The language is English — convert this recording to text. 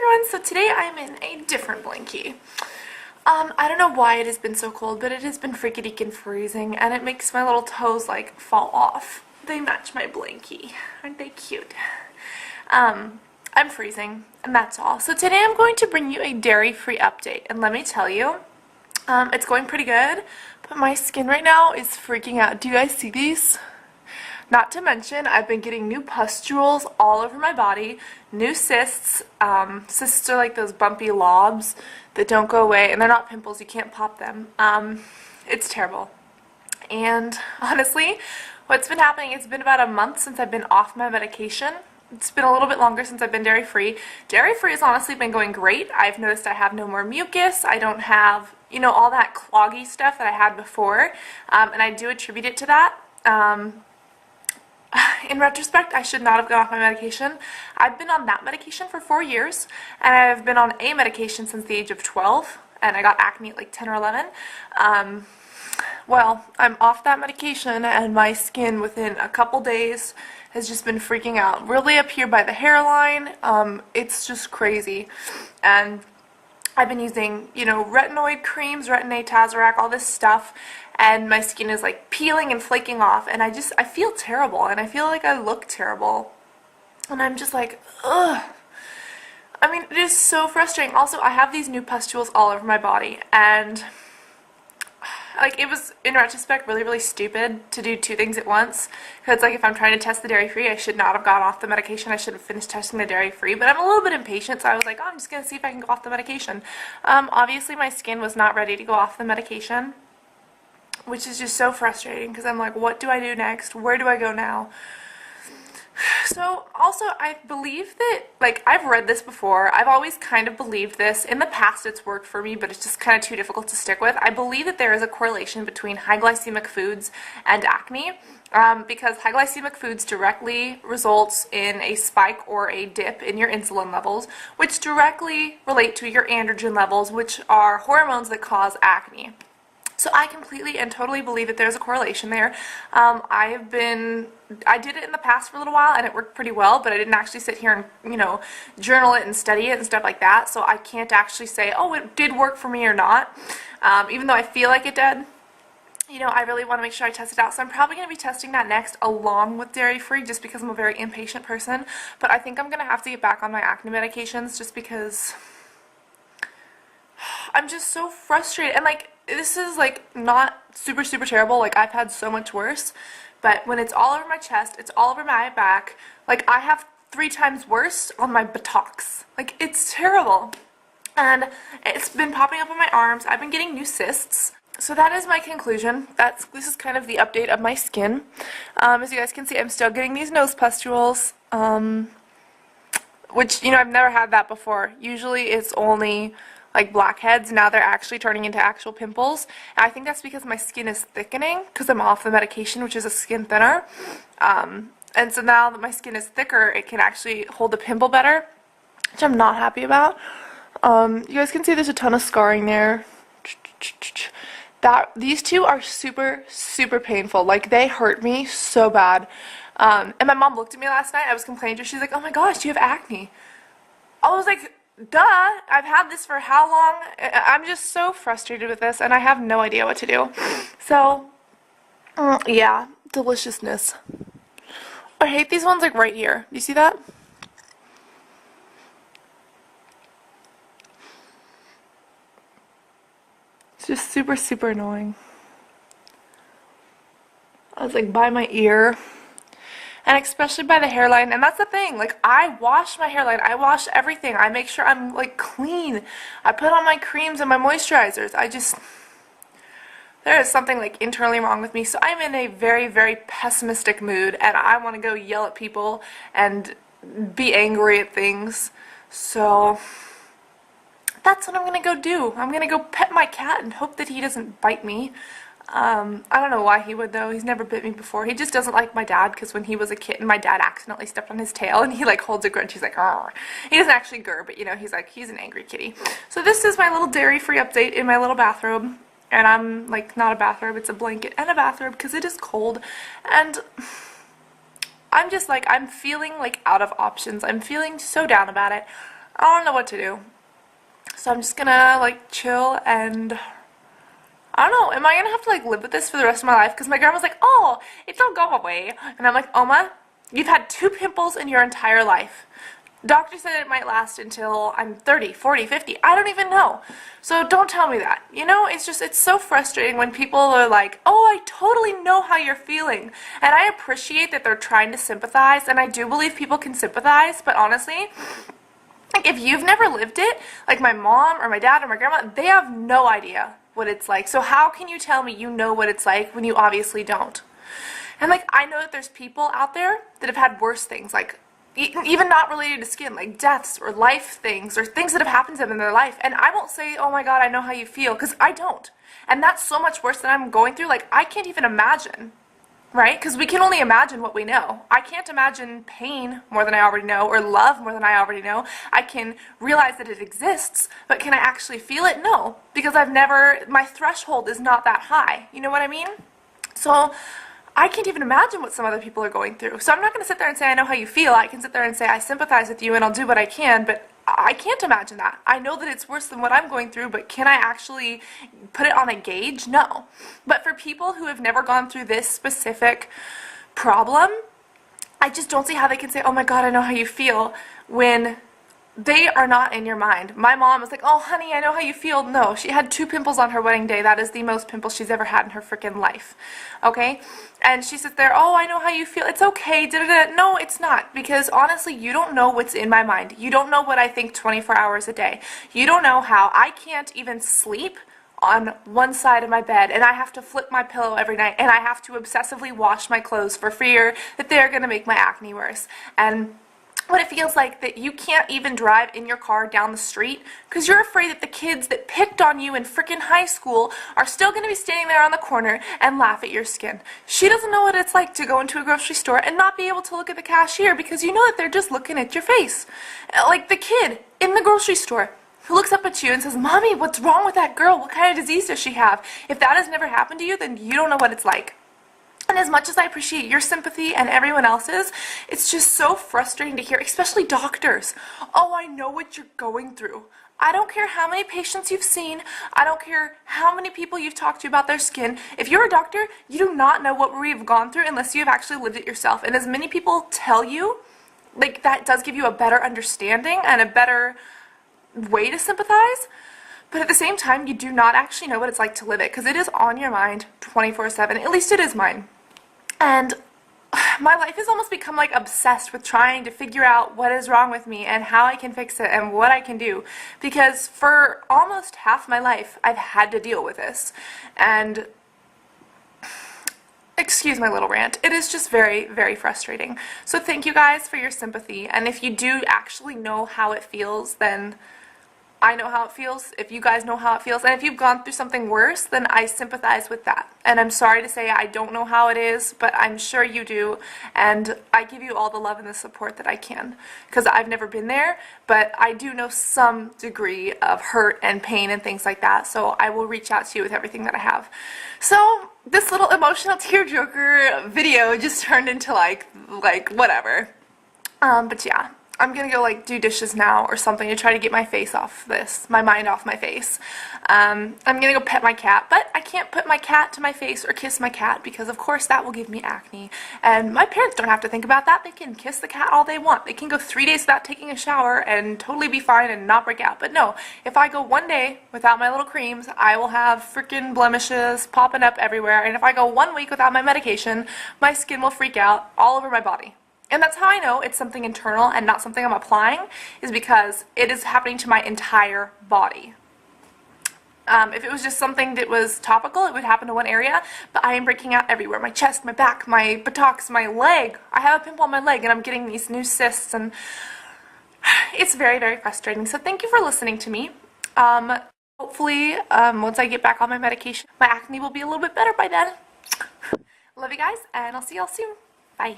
everyone, so today I'm in a different blankie. I don't know why it has been so cold, but it has been freaking freezing, and it makes my little toes like fall off. They match my blankie. Aren't they cute? I'm freezing, and that's all. So today I'm going to bring you a dairy-free update, and let me tell you, it's going pretty good, but my skin right now is freaking out. Do you guys see these? Not to mention, I've been getting new pustules all over my body, new cysts. Cysts are like those bumpy lobs that don't go away, and they're not pimples, you can't pop them. It's terrible. And honestly, what's been happening, it's been about a month since I've been off my medication. It's been a little bit longer since I've been dairy-free. Dairy-free has honestly been going great. I've noticed I have no more mucus. I don't have, all that cloggy stuff that I had before, and I do attribute it to that. In retrospect, I should not have gone off my medication. I've been on that medication for 4 years, and I've been on a medication since the age of 12, and I got acne at like 10 or 11. Well, I'm off that medication, and my skin within a couple days has just been freaking out. Really up here by the hairline, it's just crazy. And I've been using, retinoid creams, Retin-A, Tazarac, all this stuff, and my skin is like peeling and flaking off, and I feel terrible, and I feel like I look terrible, and I'm just like, ugh. I mean, it is so frustrating. Also, I have these new pustules all over my body, and like, it was, in retrospect, really stupid to do two things at once, because like, if I'm trying to test the dairy-free, I should not have gone off the medication. I should have finished testing the dairy-free, but I'm a little bit impatient, so I was like, oh, I'm just going to see if I can go off the medication. Obviously, my skin was not ready to go off the medication, which is just so frustrating, because I'm like, what do I do next? Where do I go now? So, also, I believe that, like, I've read this before. I've always kind of believed this. In the past, it's worked for me, but it's just kind of too difficult to stick with. I believe that there is a correlation between high glycemic foods and acne, because high glycemic foods directly results in a spike or a dip in your insulin levels, which directly relate to your androgen levels, which are hormones that cause acne. So I completely and totally believe that there's a correlation there. I did it in the past for a little while, and it worked pretty well, but I didn't actually sit here and, journal it and study it and stuff like that, so I can't actually say, oh, it did work for me or not, even though I feel like it did. I really want to make sure I test it out, so I'm probably going to be testing that next along with dairy-free, just because I'm a very impatient person, but I think I'm going to have to get back on my acne medications, just because I'm just so frustrated, and like, this is like not super terrible, like I've had so much worse, but when it's all over my chest, it's all over my back, like I have 3 times worse on my buttocks. Like, it's terrible, and it's been popping up on my arms. I've been getting new cysts. So that is my conclusion. This is kind of the update of my skin. As you guys can see, I'm still getting these nose pustules, which, I've never had that before. Usually it's only like blackheads. Now they're actually turning into actual pimples, and I think that's because my skin is thickening because I'm off the medication, which is a skin thinner, and so now that my skin is thicker, it can actually hold the pimple better, which I'm not happy about. You guys can see there's a ton of scarring there. These two are super painful. Like, they hurt me so bad, and my mom looked at me last night. I was complaining to her. She's like, oh my gosh, you have acne. I was like, duh, I've had this for how long? I'm just so frustrated with this, and I have no idea what to do. So, yeah, deliciousness. I hate these ones, like, right here. Do you see that? It's just super annoying. I was like, by my ear. And especially by the hairline, and that's the thing, like, I wash my hairline, I wash everything, I make sure I'm, like, clean, I put on my creams and my moisturizers, there is something, like, internally wrong with me, so I'm in a very pessimistic mood, and I want to go yell at people and be angry at things, so that's what I'm going to go do. I'm going to go pet my cat and hope that he doesn't bite me. I don't know why he would, though. He's never bit me before. He just doesn't like my dad, because when he was a kitten, my dad accidentally stepped on his tail, and he, like, holds a grudge. He's like, "Arr." He doesn't actually grr, but, he's an angry kitty. So this is my little dairy-free update in my little bathrobe, and I'm, like, not a bathrobe, it's a blanket and a bathrobe, because it is cold, and I'm just, like, I'm feeling, like, out of options. I'm feeling so down about it. I don't know what to do. So I'm just gonna like chill and I don't know, am I gonna have to like live with this for the rest of my life? Because my grandma's like, oh, it'll go away. And I'm like, Oma, you've had 2 pimples in your entire life. Doctor said it might last until I'm 30, 40, 50. I don't even know. So don't tell me that. You know, it's just, it's so frustrating when people are like, oh, I totally know how you're feeling. And I appreciate that they're trying to sympathize, and I do believe people can sympathize, but honestly, like if you've never lived it, like my mom or my dad or my grandma, they have no idea what it's like. So how can you tell me you know what it's like when you obviously don't? And like I know that there's people out there that have had worse things, like even not related to skin, like deaths or life things or things that have happened to them in their life. And I won't say, oh my god, I know how you feel, because I don't. And that's so much worse than I'm going through. Like I can't even imagine, right? Because we can only imagine what we know. I can't imagine pain more than I already know, or love more than I already know. I can realize that it exists, but can I actually feel it? No, because I've never, my threshold is not that high. You know what I mean? So I can't even imagine what some other people are going through. So I'm not going to sit there and say I know how you feel. I can sit there and say I sympathize with you and I'll do what I can, but I can't imagine that. I know that it's worse than what I'm going through, but can I actually put it on a gauge? No. But for people who have never gone through this specific problem, I just don't see how they can say, oh my god, I know how you feel, when they are not in your mind. My mom was like, oh honey, I know how you feel. No, she had 2 pimples on her wedding day. That is the most pimples she's ever had in her freaking life. Okay? And she sits there, oh, I know how you feel. It's okay. Da-da-da. No, it's not. Because honestly, you don't know what's in my mind. You don't know what I think 24 hours a day. You don't know how I can't even sleep on one side of my bed, and I have to flip my pillow every night, and I have to obsessively wash my clothes for fear that they're going to make my acne worse. And what it feels like that you can't even drive in your car down the street because you're afraid that the kids that picked on you in frickin' high school are still going to be standing there on the corner and laugh at your skin. She doesn't know what it's like to go into a grocery store and not be able to look at the cashier because you know that they're just looking at your face. Like the kid in the grocery store who looks up at you and says, Mommy, what's wrong with that girl? What kind of disease does she have? If that has never happened to you, then you don't know what it's like. And as much as I appreciate your sympathy and everyone else's, it's just so frustrating to hear, especially doctors. Oh, I know what you're going through. I don't care how many patients you've seen. I don't care how many people you've talked to about their skin. If you're a doctor, you do not know what we've gone through unless you've actually lived it yourself. And as many people tell you, like that does give you a better understanding and a better way to sympathize. But at the same time, you do not actually know what it's like to live it because it is on your mind 24/7. At least it is mine. And my life has almost become like obsessed with trying to figure out what is wrong with me and how I can fix it and what I can do. Because for almost half my life, I've had to deal with this. And excuse my little rant. It is just very, very frustrating. So thank you guys for your sympathy. And if you do actually know how it feels, then I know how it feels, if you guys know how it feels, and if you've gone through something worse, then I sympathize with that. And I'm sorry to say I don't know how it is, but I'm sure you do, and I give you all the love and the support that I can, because I've never been there, but I do know some degree of hurt and pain and things like that, so I will reach out to you with everything that I have. So this little emotional tearjerker video just turned into like whatever. But yeah. I'm gonna go like do dishes now or something to try to get my face off this, my mind off my face. I'm gonna go pet my cat, but I can't put my cat to my face or kiss my cat because of course that will give me acne. And my parents don't have to think about that. They can kiss the cat all they want. They can go 3 days without taking a shower and totally be fine and not break out. But no, if I go 1 day without my little creams, I will have freaking blemishes popping up everywhere. And if I go 1 week without my medication, my skin will freak out all over my body. And that's how I know it's something internal and not something I'm applying, is because it is happening to my entire body. If it was just something that was topical, it would happen to one area, but I am breaking out everywhere. My chest, my back, my buttocks, my leg. I have a pimple on my leg and I'm getting these new cysts, and it's very, very frustrating. So thank you for listening to me. Hopefully, once I get back on my medication, my acne will be a little bit better by then. Love you guys, and I'll see y'all soon. Bye.